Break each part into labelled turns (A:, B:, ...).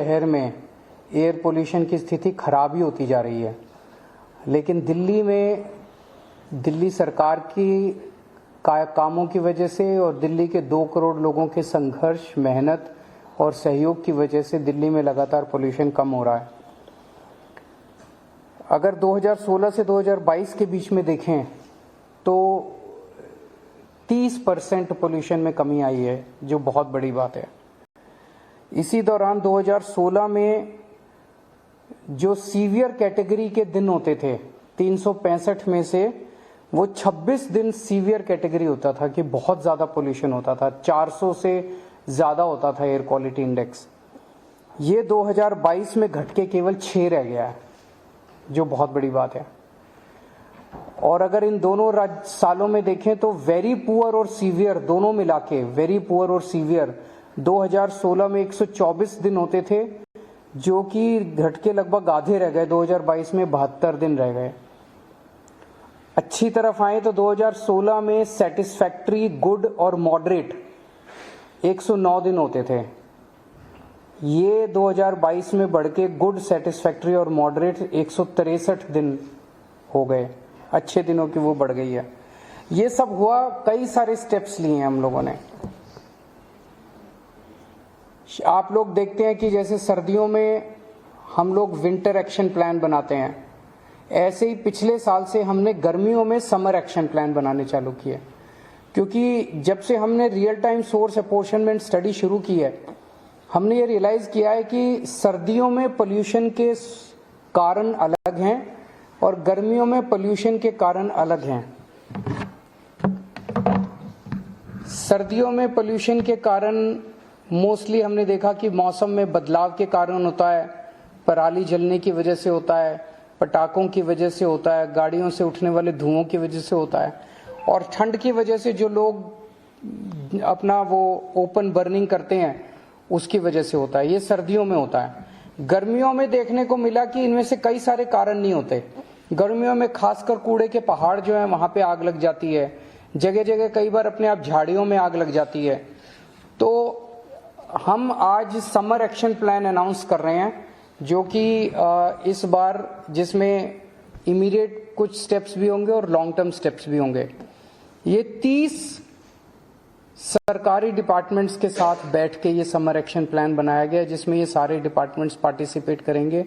A: शहर में air pollution की स्थिति खराब ही होती जा रही है, लेकिन दिल्ली में दिल्ली सरकार की कामों की वजह से और दिल्ली के 2 करोड़ लोगों के संघर्ष, मेहनत और सहयोग की वजह से दिल्ली में लगातार पोल्यूशन कम हो रहा है। अगर 2016 से 2022 के बीच में देखें तो 30% पोल्यूशन में कमी आई है, जो बहुत बड़ी बात है। इसी दौरान 2016 में जो सीवियर कैटेगरी के दिन होते थे 365 में से वो 26 दिन सीवियर कैटेगरी होता था कि बहुत ज़्यादा पोल्यूशन होता था, 400 से ज़्यादा होता था एयर क्वालिटी इंडेक्स। ये 2022 में घट के केवल 6 रह गया है, जो बहुत बड़ी बात है। और अगर इन दोनों सालों में देखें तो वेरी पुअर और सीवियर दोनों मिला के, वेरी पुअर और सीवियर 2016 में 124 दिन होते थे, जो कि घट के लगभग आधे रह गए, 2022 में 72 दिन रह गए। अच्छी तरफ आए तो 2016 में सेटिस्फैक्ट्री, गुड और मॉडरेट 109 दिन होते थे। ये 2022 में बढ़ के गुड, सेटिस्फैक्ट्री और मॉडरेट 163 दिन हो गए, अच्छे दिनों की वो बढ़ गई है। ये सब हुआ, कई सारे स्टेप्स लिए हैं हम लोगों ने। आप लोग देखते हैं कि जैसे सर्दियों में हम लोग विंटर एक्शन प्लान बनाते हैं, ऐसे ही पिछले साल से हमने गर्मियों में समर एक्शन प्लान बनाने चालू किए, क्योंकि जब से हमने real time source apportionment study शुरू की है, हमने ये रियलाइज किया है कि सर्दियों में पोल्यूशन के कारण अलग हैं और गर्मियों में पोल्यूशन के कारण अलग हैं। सर्दियों में पोल्यूशन के कारण मोस्टली हमने देखा कि मौसम में बदलाव के कारण होता है, पराली जलने की वजह से होता है, पटाखों की वजह से होता है, गाड़ियों से उठने वाले धुओं की वजह से होता है, और ठंड की वजह से जो लोग अपना वो ओपन बर्निंग करते हैं उसकी वजह से होता है। ये सर्दियों में होता है। गर्मियों में देखने को मिला कि इनमें से कई सारे कारण नहीं होते। गर्मियों में खासकर कूड़े के पहाड़ जो है वहां पे आग लग जाती है, जगह जगह कई बार अपने आप झाड़ियों में आग लग जाती है। तो हम आज समर एक्शन प्लान अनाउंस कर रहे हैं, जो कि इस बार जिसमें इमीडिएट कुछ स्टेप्स भी होंगे और लॉन्ग टर्म स्टेप्स भी होंगे। ये 30 सरकारी डिपार्टमेंट्स के साथ बैठ के ये समर एक्शन प्लान बनाया गया, जिसमें ये सारे डिपार्टमेंट्स पार्टिसिपेट करेंगे।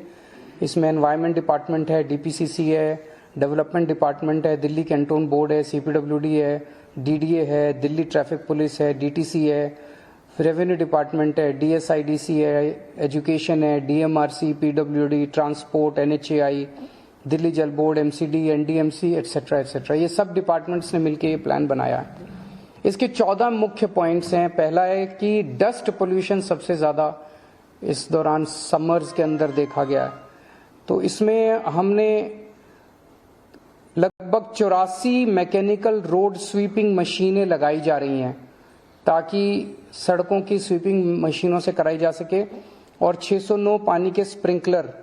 A: इसमें एनवायरमेंट डिपार्टमेंट है, डीपीसीसी है, डेवलपमेंट डिपार्टमेंट है, दिल्ली कैंटोन बोर्ड है, सीपीडब्ल्यूडी है, डीडीए है, दिल्ली ट्रैफिक पुलिस है, डीटीसी है, रेवेन्यू डिपार्टमेंट है, डीएसआईडीसी है, एजुकेशन है, DMRC, PWD, transport, NHAI, Delhi Jal board, MCD, NDMC, etcetera etcetera. ये सब डिपार्टमेंट्स ने मिलकर ये प्लान बनाया है। इसके 14 मुख्य पॉइंट्स हैं। पहला है कि डस्ट पोल्यूशन सबसे ज्यादा इस दौरान समर्स के अंदर देखा गया है, तो इसमें हमने लगभग 84 मैकेनिकल रोड स्वीपिंग मशीनें लगाई जा रही हैं, ताकि सड़कों की स्वीपिंग मशीनों से कराई जा सके, और 609 पानी के स्प्रिंकलर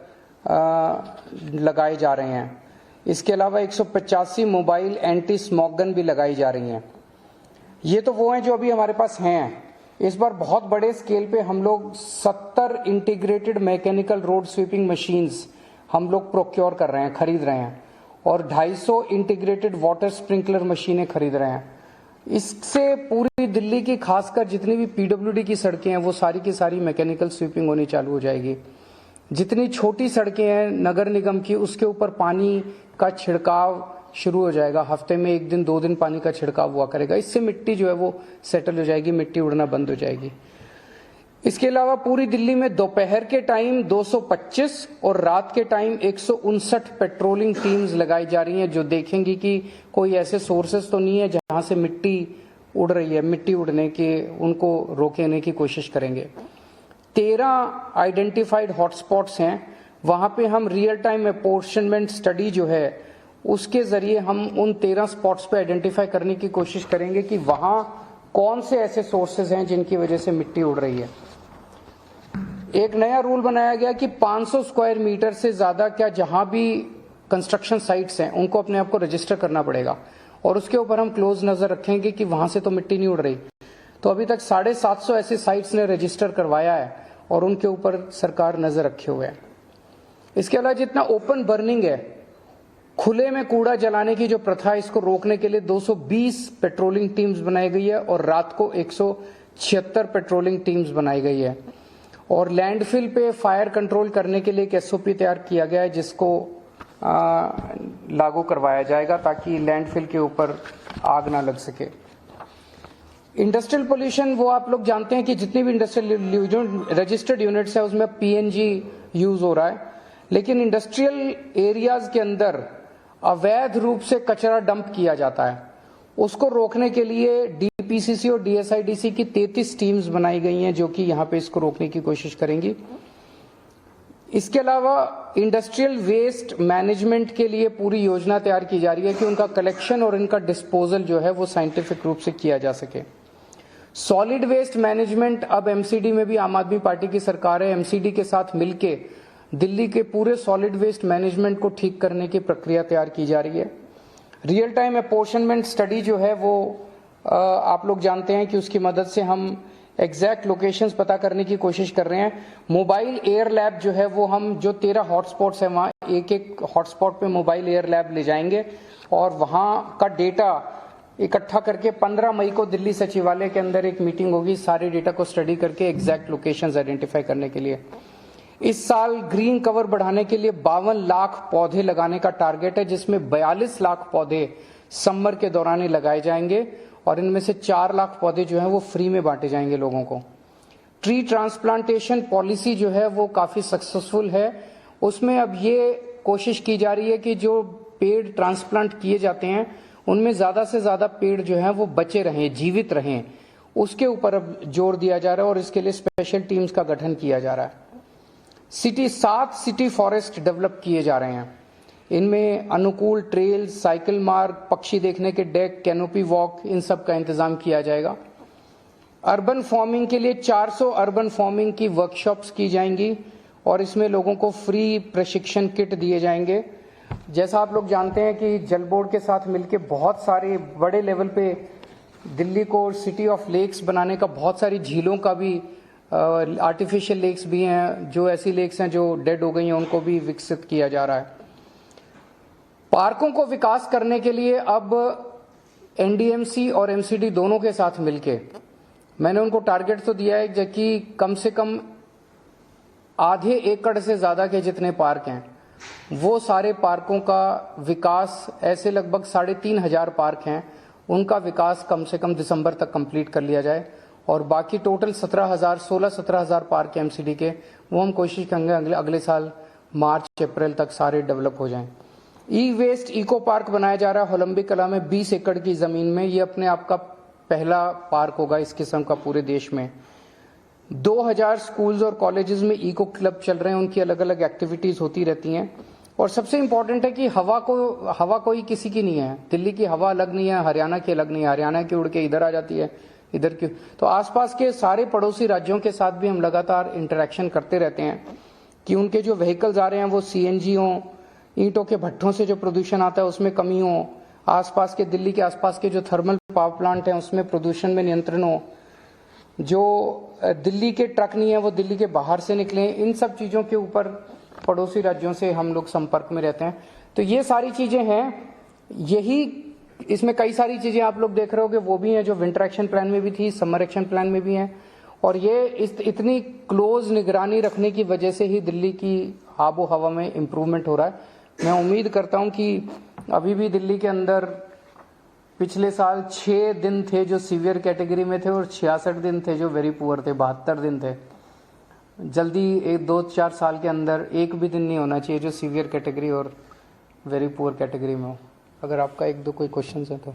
A: लगाए जा रहे हैं। इसके अलावा 185 मोबाइल एंटी स्मॉग गन भी लगाई जा रही हैं। ये तो वो हैं जो अभी हमारे पास हैं। इस बार बहुत बड़े स्केल पे हम लोग 70 integrated mechanical road sweeping machines हम लोग प्रोक्योर कर रहे हैं, खरीद रहे हैं, और 250 इंटीग्रेटेड वाटर स्प्रिंकलर मशीनें खरीद रहे हैं। इससे पूरी दिल्ली की खासकर जितनी भी पीडब्ल्यूडी की सड़कें हैं वो सारी की सारी मैकेनिकल स्वीपिंग होनी चालू हो जाएगी। जितनी छोटी सड़कें हैं नगर निगम की, उसके ऊपर पानी का छिड़काव शुरू हो जाएगा। हफ्ते में 1 दिन 2 दिन पानी का छिड़काव हुआ करेगा। इससे मिट्टी जो है वो सेटल हो जाएगी, मिट्टी उड़ना बंद हो जाएगी। इसके अलावा पूरी दिल्ली में दोपहर के टाइम 225 और रात के टाइम 159 पेट्रोलिंग टीम्स लगाई जा रही हैं, जो देखेंगी कि कोई ऐसे सोर्सेस तो नहीं है जहां से मिट्टी उड़ रही है। मिट्टी उड़ने के उनको रोकने की कोशिश करेंगे। 13 आइडेंटिफाइड हॉटस्पॉट्स हैं, वहां पे हम रियल टाइम अपॉर्शनमेंट स्टडी जो है उसके जरिए हम उन 13 स्पॉट्स पे आइडेंटिफाई करने की कोशिश करेंगे कि वहां कौन से ऐसे सोर्सेज हैं जिनकी वजह से मिट्टी उड़ रही है। एक नया रूल बनाया गया कि 500 स्क्वायर मीटर से ज्यादा क्या जहां भी कंस्ट्रक्शन साइट्स हैं उनको अपने आप को रजिस्टर करना पड़ेगा, और उसके ऊपर हम क्लोज नजर रखेंगे कि वहां से तो मिट्टी नहीं उड़ रही। तो अभी तक 750 ऐसे साइट्स ने रजिस्टर करवाया है, और उनके ऊपर सरकार नजर रखे हुए है। इसके अलावा जितना ओपन बर्निंग है, खुले में कूड़ा जलाने की जो प्रथा है, इसको रोकने के लिए 220 पेट्रोलिंग टीम्स बनाई गई है और रात को 176 पेट्रोलिंग टीम्स बनाई गई है। और लैंडफिल पे फायर कंट्रोल करने के लिए एक एसओपी तैयार किया गया है, जिसको लागू करवाया जाएगा ताकि लैंडफिल के ऊपर आग ना लग सके। इंडस्ट्रियल पोल्यूशन, वो आप लोग जानते हैं कि जितनी भी इंडस्ट्रियल रजिस्टर्ड यूनिट्स है उसमें पीएनजी यूज हो रहा है, लेकिन इंडस्ट्रियल एरियाज के अंदर अवैध रूप से कचरा डंप किया जाता है। उसको रोकने के लिए डीपीसीसी और डीएसआईडीसी की 33 टीम्स बनाई गई हैं जो कि यहाँ पे इसको रोकने की कोशिश करेंगी। इसके अलावा इंडस्ट्रियल वेस्ट मैनेजमेंट के लिए पूरी योजना तैयार की जा रही है कि उनका कलेक्शन और इनका डिस्पोजल जो है वो साइंटिफिक रूप से किया जा सके। सॉलिड वेस्ट मैनेजमेंट, अब एमसीडी में भी आम आदमी पार्टी की सरकार है, एमसीडी के साथ मिलके दिल्ली के पूरे सॉलिड वेस्ट मैनेजमेंट को ठीक करने की प्रक्रिया तैयार की जा रही है। रियल टाइम अपोर्शनमेंट स्टडी जो है वो आप लोग जानते हैं कि उसकी मदद से हम एग्जैक्ट लोकेशंस पता करने की कोशिश कर रहे हैं। मोबाइल एयर लैब जो है वो हम जो 13 हॉटस्पॉट्स हैं वहाँ एक एक हॉटस्पॉट पे मोबाइल एयर लैब ले जाएंगे और वहाँ का डेटा इकट्ठा करके 15 मई को दिल्ली सचिवालय के अंदर एक मीटिंग होगी, सारे डेटा को स्टडी करके एग्जैक्ट लोकेशंस आइडेंटिफाई करने के लिए। इस साल ग्रीन कवर बढ़ाने के लिए 52 लाख पौधे लगाने का टारगेट है, जिसमें 42 लाख पौधे समर के दौरान ही लगाए जाएंगे और इनमें से 4 लाख पौधे जो हैं वो फ्री में बांटे जाएंगे लोगों को। ट्री ट्रांसप्लांटेशन पॉलिसी जो है वो काफी सक्सेसफुल है। उसमें अब ये कोशिश की जा रही है कि जो पेड़ ट्रांसप्लांट किए जाते हैं उनमें ज्यादा से ज्यादा पेड़ जो हैं वो बचे रहें, जीवित रहें, उसके ऊपर अब जोर दिया जा रहा है और इसके लिए स्पेशल टीम्स का गठन किया जा रहा है। 7 सिटी फॉरेस्ट डेवलप किए जा रहे हैं। इनमें अनुकूल ट्रेल, साइकिल मार्ग, पक्षी देखने के डेक, कैनोपी वॉक, इन सब का इंतजाम किया जाएगा। अर्बन फार्मिंग के लिए 400 अर्बन फार्मिंग की वर्कशॉप्स की जाएंगी और इसमें लोगों को फ्री प्रशिक्षण किट दिए जाएंगे। जैसा आप लोग जानते हैं कि जल बोर्ड के साथ मिलकर बहुत सारे बड़े लेवल पे दिल्ली को सिटी ऑफ लेक्स बनाने का, बहुत सारी झीलों का भी, आर्टिफिशियल लेक्स भी हैं, जो ऐसी लेक्स हैं जो डेड हो गई हैं उनको भी विकसित किया जा रहा है। पार्कों को विकास करने के लिए अब एनडीएमसी और एमसीडी दोनों के साथ मिलके मैंने उनको टारगेट तो दिया है कि कम से कम आधे एकड़ से ज्यादा के जितने पार्क हैं वो सारे पार्कों का विकास, ऐसे लगभग 3,500 पार्क हैं, उनका विकास कम से कम दिसंबर तक कंप्लीट कर लिया जाए और बाकी टोटल 16,000 पार्क एमसीडी के, वो हम कोशिश करेंगे अगले साल मार्च अप्रैल तक सारे डेवलप हो जाएं। ई वेस्ट इको पार्क बनाया जा रहा है होलंबिक कला में 20 एकड़ की जमीन में। ये अपने आप का पहला पार्क होगा इस किस्म का पूरे देश में। 2000 स्कूल्स और कॉलेजेस में इको क्लब चल रहे हैं, उनकी अलग अलग एक्टिविटीज होती रहती हैं। और सबसे इंपॉर्टेंट है कि हवा कोई किसी की नहीं है। दिल्ली की हवा अलग नहीं है, हरियाणा की अलग नहीं है, हरियाणा की उड़ के इधर आ जाती है, इधर की। तो आसपास के सारे पड़ोसी राज्यों के साथ भी हम लगातार इंटरेक्शन करते रहते हैं कि उनके जो व्हीकल्स आ रहे हैं वो सीएनजी हों, ईंटों के भट्ठों से जो प्रदूषण आता है उसमें कमी हो, आसपास के दिल्ली के आसपास के जो थर्मल पावर प्लांट हैं उसमें प्रदूषण में नियंत्रण हो, जो दिल्ली के ट्रक नहीं है वो दिल्ली के बाहर से निकले। इन सब चीजों के ऊपर पड़ोसी राज्यों से हम लोग संपर्क में रहते हैं। तो ये सारी चीजें हैं, यही इसमें कई सारी चीजें आप लोग देख रहे होगे वो भी हैं जो विंटर एक्शन प्लान में भी थी, समर एक्शन प्लान में भी हैं। और ये इतनी क्लोज निगरानी रखने की वजह से ही दिल्ली की आबो हवा में इम्प्रूवमेंट हो रहा है। मैं उम्मीद करता हूं कि अभी भी दिल्ली के अंदर पिछले साल 6 दिन थे जो सीवियर कैटेगरी में थे और 66 दिन थे जो वेरी पुअर थे, 72 दिन थे। जल्दी 1-2-4 साल के अंदर एक भी दिन नहीं होना चाहिए जो सीवियर कैटेगरी और वेरी पुअर कैटेगरी में हो। अगर आपका 1-2 कोई क्वेश्चन है तो।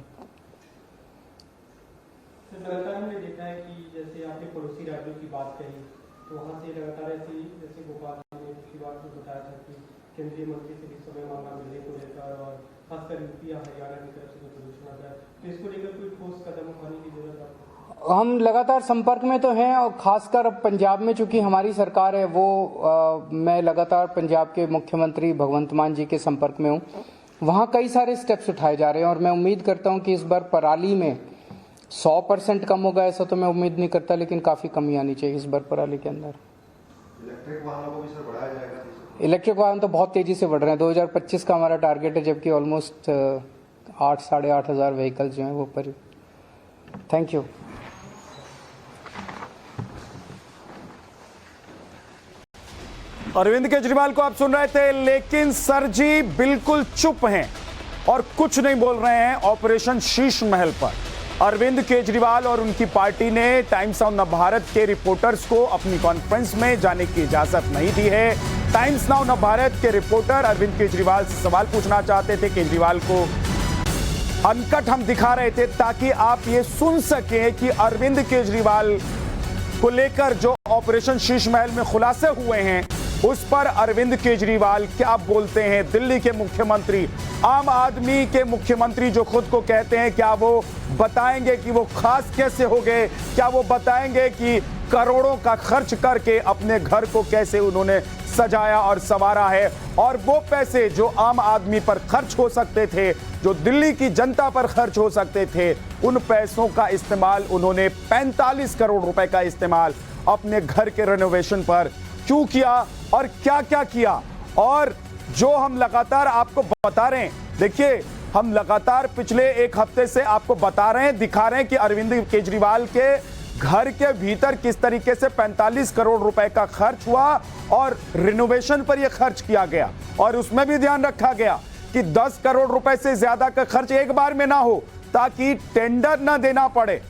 B: लगातार हमने देखा है कि जैसे आपने पड़ोसी राज्यों की बात कही तो वहाँ से लगातार ऐसी, जैसे भोपाल ने की बात में बताया था कि केंद्रीय मंत्री से भी समय मांगा मिलने को लेकर और खासकर यूपी या हरियाणा की तरफ से जो प्रदूषण आता है, तो इसको लेकर कोई ठोस कदम उठाने की जरूरत है?
A: हम लगातार संपर्क में तो हैं और खासकर अब पंजाब में चूंकि हमारी सरकार है वो मैं लगातार पंजाब के मुख्यमंत्री भगवंत मान जी के संपर्क में हूँ। वहाँ कई सारे स्टेप्स उठाए जा रहे हैं और मैं उम्मीद करता हूँ कि इस बार पराली में 100% कम होगा, ऐसा तो मैं उम्मीद नहीं करता, लेकिन काफी कमी आनी चाहिए इस बार पराली के अंदर।
C: इलेक्ट्रिक वाहनों को भी सर बढ़ाया जाएगा?
A: इलेक्ट्रिक वाहन तो बहुत तेजी से बढ़ रहे हैं। 2025 का हमारा टारगेट है, जबकि ऑलमोस्ट 8-8,500 व्हीकल्स जो हैं वो पर। Thank you.
D: अरविंद केजरीवाल को आप सुन रहे थे, लेकिन सर जी बिल्कुल चुप हैं और कुछ नहीं बोल रहे हैं ऑपरेशन शीश महल पर। अरविंद केजरीवाल और उनकी पार्टी ने टाइम्स ऑफ नवभारत के रिपोर्टर्स को अपनी कॉन्फ्रेंस में जाने की इजाजत नहीं दी है। टाइम्स नाउ नवभारत के रिपोर्टर अरविंद केजरीवाल से सवाल पूछना चाहते थे। केजरीवाल को अनकट हम दिखा रहे थे ताकि आप ये सुन सकें कि अरविंद केजरीवाल को लेकर जो ऑपरेशन शीश महल में खुलासे हुए हैं उस पर अरविंद केजरीवाल क्या बोलते हैं। दिल्ली के मुख्यमंत्री, आम आदमी के मुख्यमंत्री जो खुद को कहते हैं, क्या वो बताएंगे कि वो खास कैसे हो गए? क्या वो बताएंगे कि करोड़ों का खर्च करके अपने घर को कैसे उन्होंने सजाया और संवारा है? और वो पैसे जो आम आदमी पर खर्च हो सकते थे, जो दिल्ली की जनता पर खर्च हो सकते थे, उन पैसों का इस्तेमाल उन्होंने 45 करोड़ रुपए का इस्तेमाल अपने घर के रेनोवेशन पर क्यों किया और क्या क्या किया? और जो हम लगातार आपको बता रहे हैं, देखिए हम लगातार पिछले एक हफ्ते से आपको बता रहे हैं, दिखा रहे हैं कि अरविंद केजरीवाल के घर के भीतर किस तरीके से 45 करोड़ रुपए का खर्च हुआ और रिनोवेशन पर यह खर्च किया गया। और उसमें भी ध्यान रखा गया कि 10 करोड़ रुपए से ज्यादा का खर्च एक बार में ना हो ताकि टेंडर ना देना पड़े।